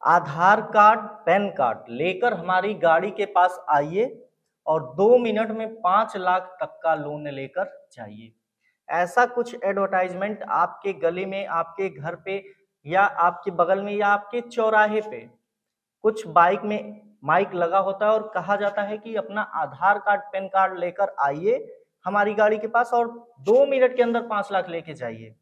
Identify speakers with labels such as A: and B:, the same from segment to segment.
A: आधार card, pan card लेकर हमारी गाड़ी के पास आइए और 2 मिनट में 5 लाख तक का लोन लेकर जाइए। ऐसा कुछ एडवर्टाइजमेंट आपके गली में, आपके घर पे या आपके बगल में या आपके चौराहे पे कुछ बाइक में माइक लगा होता है और कहा जाता है कि अपना आधार कार्ड, पैन कार्ड लेकर आइए हमारी गाड़ी के पास और 2 मिनट के अंदर 5 लाख लेके जाइए।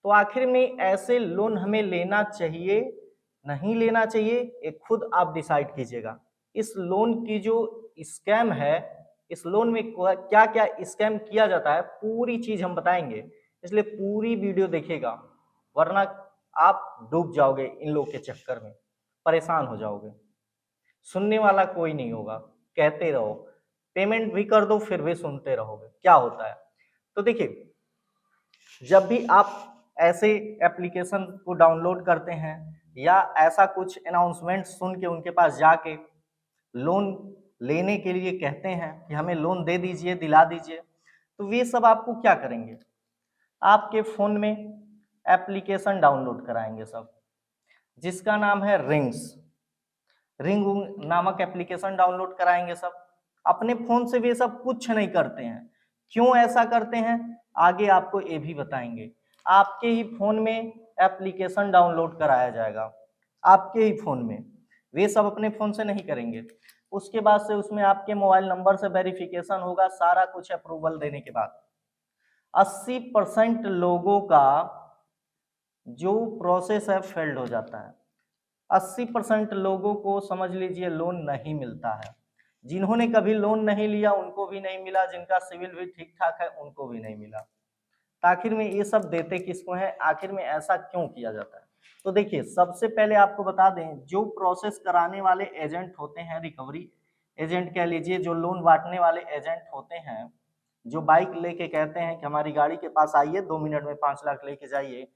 A: तो आखिर में ऐसे लोन हमें लेना चाहिए, नहीं लेना चाहिए, ये खुद आप डिसाइड कीजिएगा। इस लोन की जो स्कैम है, इस लोन में क्या क्या स्कैम किया जाता है, पूरी चीज हम बताएंगे, इसलिए पूरी वीडियो देखिएगा, वरना आप डूब जाओगे इन लोग के चक्कर में, परेशान हो जाओगे। सुनने वाला कोई नहीं होगा, कहते रहो, पेमेंट भी कर दो फिर भी सुनते रहोगे, क्या होता है। तो देखिए, जब भी आप ऐसे एप्लीकेशन को डाउनलोड करते हैं या ऐसा कुछ अनाउंसमेंट सुन के उनके पास जाके लोन लेने के लिए कहते हैं कि हमें लोन दे दीजिए, दिला दीजिए, तो वे सब आपको क्या करेंगे, आपके फोन में एप्लीकेशन डाउनलोड कराएंगे सब, जिसका नाम है रिंग नामक एप्लीकेशन डाउनलोड कराएंगे सब। अपने फोन से वे सब कुछ नहीं करते हैं। क्यों ऐसा करते हैं आगे आपको ये भी बताएंगे। आपके ही फोन में एप्लीकेशन डाउनलोड कराया जाएगा, आपके ही फोन में, वे सब अपने फोन से नहीं करेंगे। उसके बाद से उसमें आपके मोबाइल नंबर से वेरिफिकेशन होगा, सारा कुछ अप्रूवल देने के बाद 80% लोगों का जो प्रोसेस है फेल्ड हो जाता है। 80% लोगों को समझ लीजिए लोन नहीं मिलता है। जिन्होंने कभी लोन नहीं लिया उनको भी नहीं मिला, जिनका सिविल भी ठीक ठाक है उनको भी नहीं मिला। तो आखिर में ये सब देते किसको हैं, आखिर में ऐसा क्यों किया जाता है। तो देखिए, सबसे पहले आपको बता दें, जो प्रोसेस कराने वाले एजेंट होते हैं, रिकवरी एजेंट कह लीजिए, जो लोन बांटने वाले एजेंट होते हैं, जो बाइक लेके कहते हैं कि हमारी गाड़ी के पास आइए 2 मिनट में 5 लाख लेके जाइए,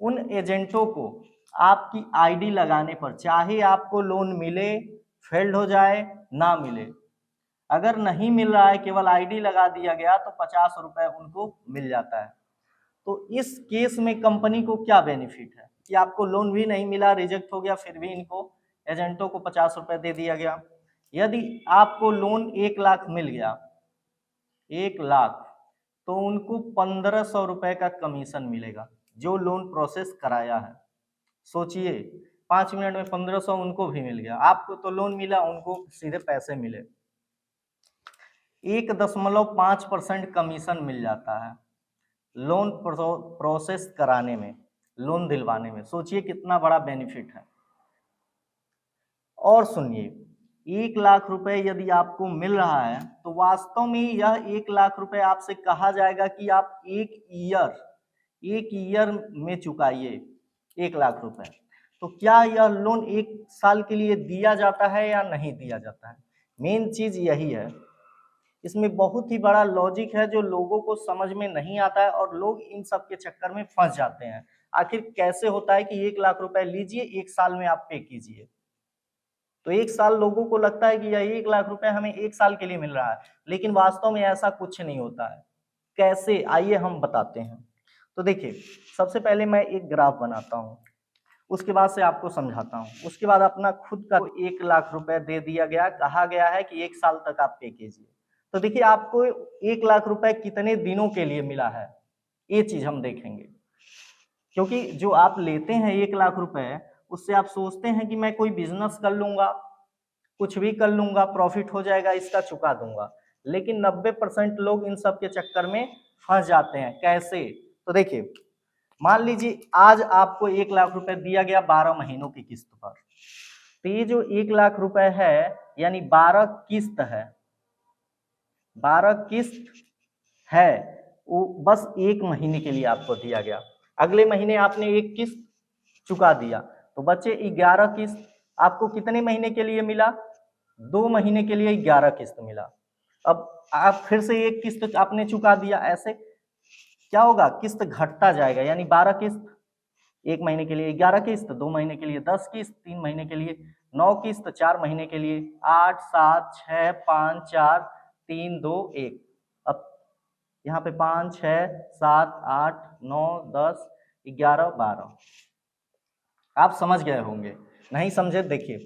A: उन एजेंटों को आपकी आईडी लगाने पर चाहे आपको लोन मिले, फेल्ड हो जाए, ना मिले, अगर नहीं मिल रहा है केवल आईडी लगा दिया गया तो 50 रुपए उनको मिल जाता है। तो इस केस में कंपनी को क्या बेनिफिट है कि आपको लोन भी नहीं मिला, रिजेक्ट हो गया, फिर भी इनको एजेंटों को 50 रुपए दे दिया गया। यदि आपको लोन 1 लाख मिल गया, 1 लाख, तो उनको 1500 रुपए का कमीशन मिलेगा जो लोन प्रोसेस कराया है। सोचिए, 5 मिनट में 1500 उनको भी मिल गया, आपको तो लोन मिला, उनको सीधे पैसे मिले। 1.5% कमीशन मिल जाता है लोन प्रोसेस कराने में, लोन दिलवाने में। सोचिए कितना बड़ा बेनिफिट है। और सुनिए, 1 लाख रुपए यदि आपको मिल रहा है तो वास्तव में यह 1 लाख रुपए आपसे कहा जाएगा कि आप एक ईयर में चुकाइए 1 लाख रुपए। तो क्या यह लोन 1 साल के लिए दिया जाता है या नहीं दिया जाता है, मेन चीज यही है। इसमें बहुत ही बड़ा लॉजिक है जो लोगों को समझ में नहीं आता है और लोग इन सब के चक्कर में फंस जाते हैं। आखिर कैसे होता है कि 1 लाख रुपए लीजिए, 1 साल में आप पे कीजिए। तो 1 साल लोगों को लगता है कि यह 1 लाख रुपए हमें 1 साल के लिए मिल रहा है, लेकिन वास्तव में ऐसा कुछ नहीं होता है। कैसे, आइए हम बताते हैं। तो देखिए, सबसे पहले मैं एक ग्राफ बनाता हूँ, उसके बाद से आपको समझाता हूँ। उसके बाद अपना खुद का 1 लाख रुपए दे दिया गया, कहा गया है कि 1 साल तक आप पे कीजिए। तो देखिए, आपको 1 लाख रुपए कितने दिनों के लिए मिला है, ये चीज हम देखेंगे। क्योंकि जो आप लेते हैं 1 लाख रुपए, उससे आप सोचते हैं कि मैं कोई बिजनेस कर लूंगा, कुछ भी कर लूंगा, प्रॉफिट हो जाएगा, इसका चुका दूंगा। लेकिन 90% लोग इन सब के चक्कर में फंस जाते हैं। कैसे, तो देखिए, मान लीजिए आज आपको 1 लाख रुपए दिया गया 12 महीनों की किस्त पर। तो ये जो 1 लाख रुपए है यानी 12 किस्त है, 12 किस्त है, वो बस 1 महीने के लिए आपको दिया गया। अगले महीने आपने 1 किस्त चुका दिया तो बचे 11 किस्त। आपको कितने महीने के लिए मिला, 2 महीने के लिए 11 किस्त मिला। अब आप फिर से 1 किस्त आपने चुका दिया, ऐसे क्या होगा, किस्त घटता जाएगा। यानी 12 किस्त 1 महीने के लिए, 11 किस्त 2 महीने के लिए, 10 किस्त 3 महीने के लिए, 9 किस्त 4 महीने के लिए, 8 7 6 5 4 3 2 1। अब यहाँ पे 5 6 7 8 9 10 11 12, आप समझ गए होंगे। नहीं समझे? देखिए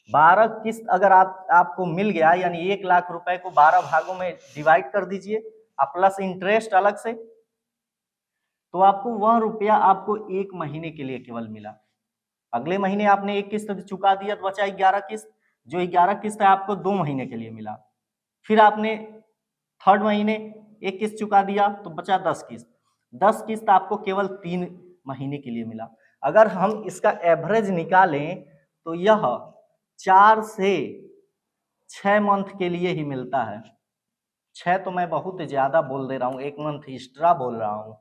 A: 12 किस्त अगर आपको मिल गया, यानी 1 लाख रुपए को 12 भागों में डिवाइड कर दीजिए, प्लस इंटरेस्ट अलग से, तो आपको वह रुपया आपको 1 महीने के लिए केवल मिला। अगले महीने आपने एक किस्त चुका दिया तो बचा 11 किस्त, जो 11 किस्त है आपको 2 महीने के लिए मिला। फिर आपने थर्ड महीने एक किस्त चुका दिया तो बचा 10 किस्त, 10 किस्त आपको केवल 3 महीने के लिए मिला। अगर हम इसका एवरेज निकालें तो यह 4 से 6 मंथ के लिए ही मिलता है। 6 तो मैं बहुत ज्यादा बोल दे रहा हूं, 1 मंथ एक्स्ट्रा बोल रहा हूं।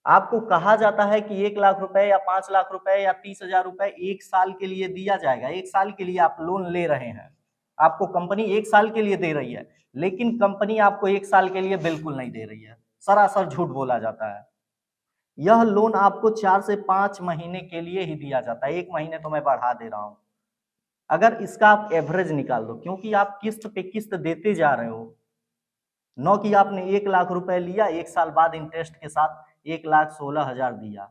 A: आपको कहा जाता है कि 1 लाख रुपए या 5 लाख रुपए या 30,000 रुपए 1 साल के लिए दिया जाएगा। 1 साल के लिए आप लोन ले रहे हैं, आपको कंपनी 1 साल के लिए दे रही है, लेकिन कंपनी आपको 1 साल के लिए बिल्कुल नहीं दे रही है, सरासर झूठ बोला जाता है। यह लोन आपको 4 से 5 महीने के लिए ही दिया जाता है, 1 महीने तो मैं बढ़ा दे रहा हूं। अगर इसका आप एवरेज निकाल दो, क्योंकि आप किस्त पे किस्त देते जा रहे हो, न कि आपने 1 लाख रुपए लिया, 1 साल बाद इंटरेस्ट के साथ 1,16,000 दिया,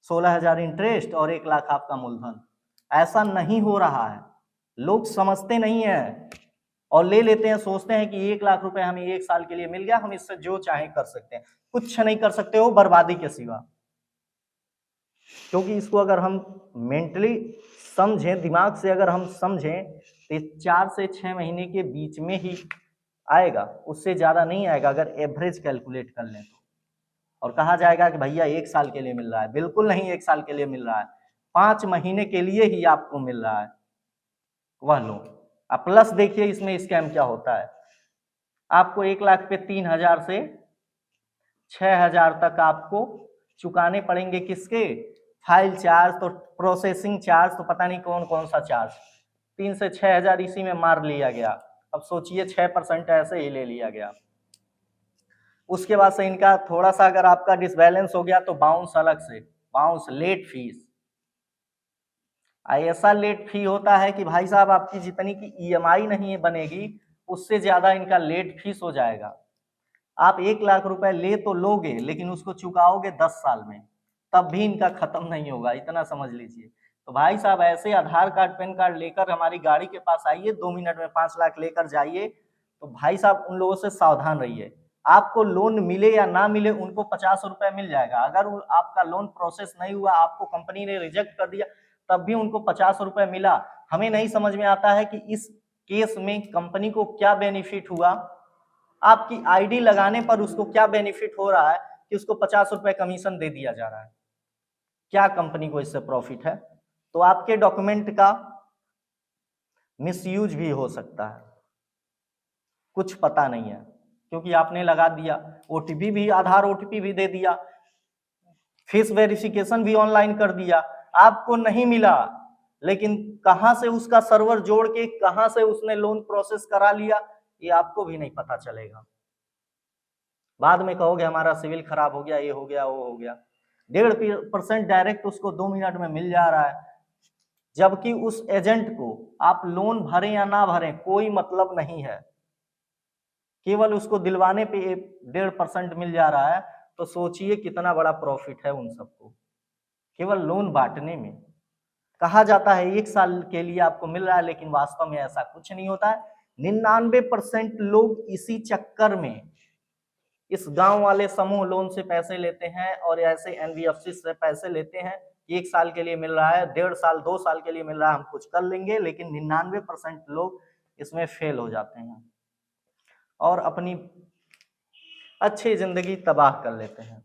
A: 16,000 इंटरेस्ट और 1 लाख आपका मूलधन। ऐसा नहीं हो रहा है, लोग समझते नहीं है और ले लेते हैं, सोचते हैं कि 1 लाख रुपए हमें 1 साल के लिए मिल गया, हम इससे जो चाहे कर सकते हैं। कुछ नहीं कर सकते हो बर्बादी के सिवा। क्योंकि इसको अगर हम मेंटली समझें, दिमाग से अगर हम समझें, तो 4 से 6 महीने के बीच में ही आएगा, उससे ज्यादा नहीं आएगा अगर एवरेज कैलकुलेट कर लें तो। और कहा जाएगा कि भैया 1 साल के लिए मिल रहा है, बिल्कुल नहीं 1 साल के लिए मिल रहा है, 5 महीने के लिए ही आपको मिल रहा है वह लोन। अब प्लस देखिए इसमें स्कैम क्या होता है, आपको 1 लाख पे 3,000 से 6,000 तक आपको चुकाने पड़ेंगे। किसके? फाइल चार्ज, तो प्रोसेसिंग चार्ज, तो पता नहीं कौन कौन सा चार्ज, 3 से 6,000 इसी में मार लिया गया। अब सोचिए 6% ऐसे ही ले लिया गया। उसके बाद से इनका थोड़ा सा अगर आपका डिसबैलेंस हो गया तो बाउंस अलग से, बाउंस लेट फीस। ऐसा लेट फी होता है कि भाई साहब आपकी जितनी की ईएमआई नहीं बनेगी, उससे ज्यादा इनका लेट फीस हो जाएगा। आप 1 लाख रुपए ले तो लोगे, लेकिन उसको चुकाओगे 10 साल में, तब भी इनका खत्म नहीं होगा, इतना समझ लीजिए। तो भाई साहब ऐसे आधार कार्ड पैन कार्ड लेकर हमारी गाड़ी के पास आइए, 2 मिनट में 5 लाख लेकर जाइए, तो भाई साहब उन लोगों से सावधान रहिए। आपको लोन मिले या ना मिले, उनको 50 रुपए मिल जाएगा। अगर आपका लोन प्रोसेस नहीं हुआ, आपको कंपनी ने रिजेक्ट कर दिया, तब भी उनको 50 रुपए मिला। हमें नहीं समझ में आता है कि इस केस में कंपनी को क्या बेनिफिट हुआ, आपकी आईडी लगाने पर उसको क्या बेनिफिट हो रहा है कि उसको 50 रुपए कमीशन दे दिया जा रहा है। क्या कंपनी को इससे प्रॉफिट है? तो आपके डॉक्यूमेंट का मिसयूज भी हो सकता है, कुछ पता नहीं है, क्योंकि आपने लगा दिया, ओटीपी भी, आधार ओटीपी भी दे दिया, फेस वेरिफिकेशन भी ऑनलाइन कर दिया, आपको नहीं मिला, लेकिन कहां से उसका सर्वर जोड़ के कहां से उसने लोन प्रोसेस करा लिया, ये आपको भी नहीं पता चलेगा। बाद में कहोगे हमारा सिविल खराब हो गया, ये हो गया, वो हो गया। 1.5% डायरेक्ट उसको 2 मिनट में मिल जा रहा है, जबकि उस एजेंट को आप लोन भरें या ना भरें कोई मतलब नहीं है, केवल उसको दिलवाने पे 1.5% मिल जा रहा है। तो सोचिए कितना बड़ा प्रॉफिट है उन सबको, केवल लोन बांटने में। कहा जाता है 1 साल के लिए आपको मिल रहा है, लेकिन वास्तव में ऐसा कुछ नहीं होता है। 99% लोग इसी चक्कर में इस गांव वाले समूह लोन से पैसे लेते हैं और ऐसे एनबीएफसी से पैसे लेते हैं, 1 साल के लिए मिल रहा है, 1.5 साल 2 साल के लिए मिल रहा है, हम कुछ कर लेंगे, लेकिन 99% लोग इसमें फेल हो जाते हैं और अपनी अच्छी जिंदगी तबाह कर लेते हैं।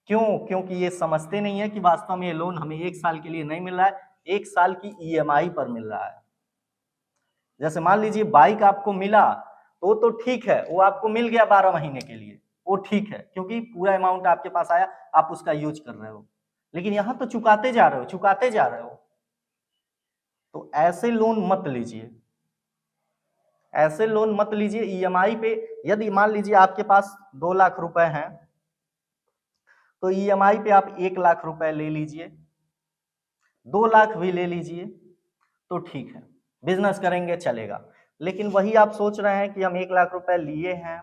A: क्यों? क्योंकि ये समझते नहीं है कि वास्तव में ये लोन हमें 1 साल के लिए नहीं मिल रहा है, 1 साल की ईएमआई पर मिल रहा है। जैसे मान लीजिए बाइक आपको मिला तो ठीक है, वो आपको मिल गया 12 महीने के लिए, वो ठीक है, क्योंकि पूरा अमाउंट आपके पास आया, आप उसका यूज कर रहे हो। लेकिन यहां तो चुकाते जा रहे हो, चुकाते जा रहे हो। तो ऐसे लोन मत लीजिए, ऐसे लोन मत लीजिए ईएमआई पे। यदि मान लीजिए आपके पास 2 लाख रुपए हैं, तो ईएमआई पे आप 1 लाख रुपए ले लीजिए, 2 लाख भी ले लीजिए, तो ठीक है, बिजनेस करेंगे चलेगा। लेकिन वही आप सोच रहे हैं कि हम 1 लाख रुपए लिए हैं,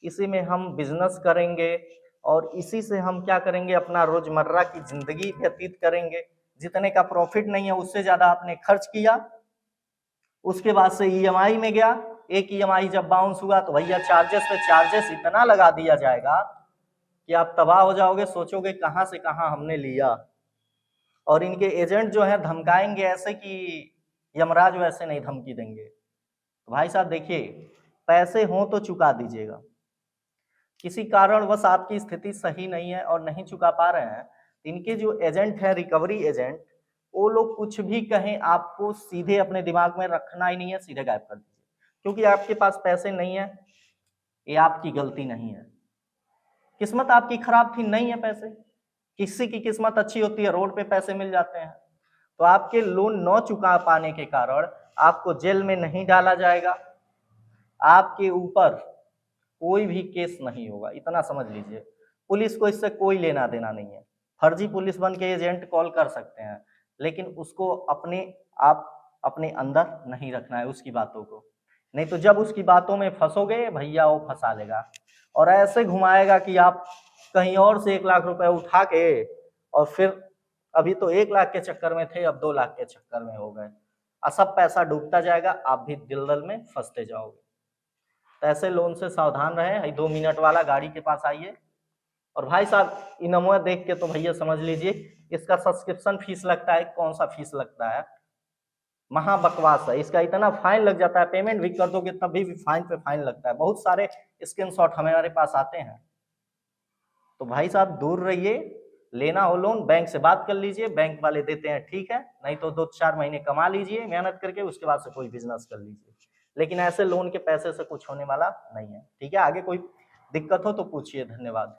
A: इसी में हम बिजनेस करेंगे, और इसी से हम क्या करेंगे, अपना रोजमर्रा की जिंदगी व्यतीत करेंगे। जितने का प्रॉफिट नहीं है उससे ज्यादा आपने खर्च किया, उसके बाद से ईएमआई में गया, एक ईएमआई जब बाउंस हुआ तो भैया चार्जेस पे चार्जेस इतना लगा दिया जाएगा कि आप तबाह हो जाओगे, सोचोगे कहां से कहां हमने लिया। और इनके एजेंट जो है धमकाएंगे ऐसे कि यमराज वैसे नहीं धमकी देंगे। तो भाई साहब देखिए, पैसे हो तो चुका दीजिएगा। किसी कारणवश आपकी स्थिति सही नहीं है और नहीं चुका पा रहे हैं, इनके जो एजेंट है रिकवरी एजेंट, वो लोग कुछ भी कहें आपको सीधे अपने दिमाग में रखना ही नहीं है, सीधे गायब कर दीजिए। क्योंकि आपके पास पैसे नहीं है, ये आपकी गलती नहीं है, किस्मत आपकी खराब थी, नहीं है पैसे। किसी की किस्मत अच्छी होती है, रोड पे पैसे मिल जाते हैं। तो आपके लोन न चुका पाने के कारण आपको जेल में नहीं डाला जाएगा, आपके ऊपर कोई भी केस नहीं होगा, इतना समझ लीजिए। पुलिस को इससे कोई लेना देना नहीं है। फर्जी पुलिस बन के एजेंट कॉल कर सकते हैं, लेकिन उसको आप अपने अंदर नहीं रखना है उसकी बातों को, नहीं तो जब उसकी बातों में फंसोगे भैया वो फंसा लेगा और ऐसे घुमाएगा कि आप कहीं और से 1 लाख रुपए उठा के और फिर अभी तो 1 लाख के चक्कर में थे, अब 2 लाख के चक्कर में हो गए, और सब पैसा डूबता जाएगा, आप भी दिलदल में फंसते जाओगे। तो ऐसे लोन से सावधान रहें। 2 मिनट वाला गाड़ी के पास आइए। और भाई साहब इनमोआ देख के तो भैया समझ लीजिए इसका सब्सक्रिप्शन फीस लगता है, कौन सा फीस लगता है, महा बकवास है। इसका इतना फाइन लग जाता है, पेमेंट भी कर दोगे तभी भी फाइन पे फाइन लगता है। बहुत सारे स्क्रीनशॉट हमारे पास आते हैं। तो भाई साहब दूर रहिए, लेना हो लोन बैंक से बात कर लीजिए, बैंक वाले देते हैं ठीक है, नहीं तो 2-4 महीने कमा लीजिए मेहनत करके, उसके बाद से कोई बिजनेस कर लीजिए। लेकिन ऐसे लोन के पैसे से कुछ होने वाला नहीं है, ठीक है। आगे कोई दिक्कत हो तो पूछिए। धन्यवाद।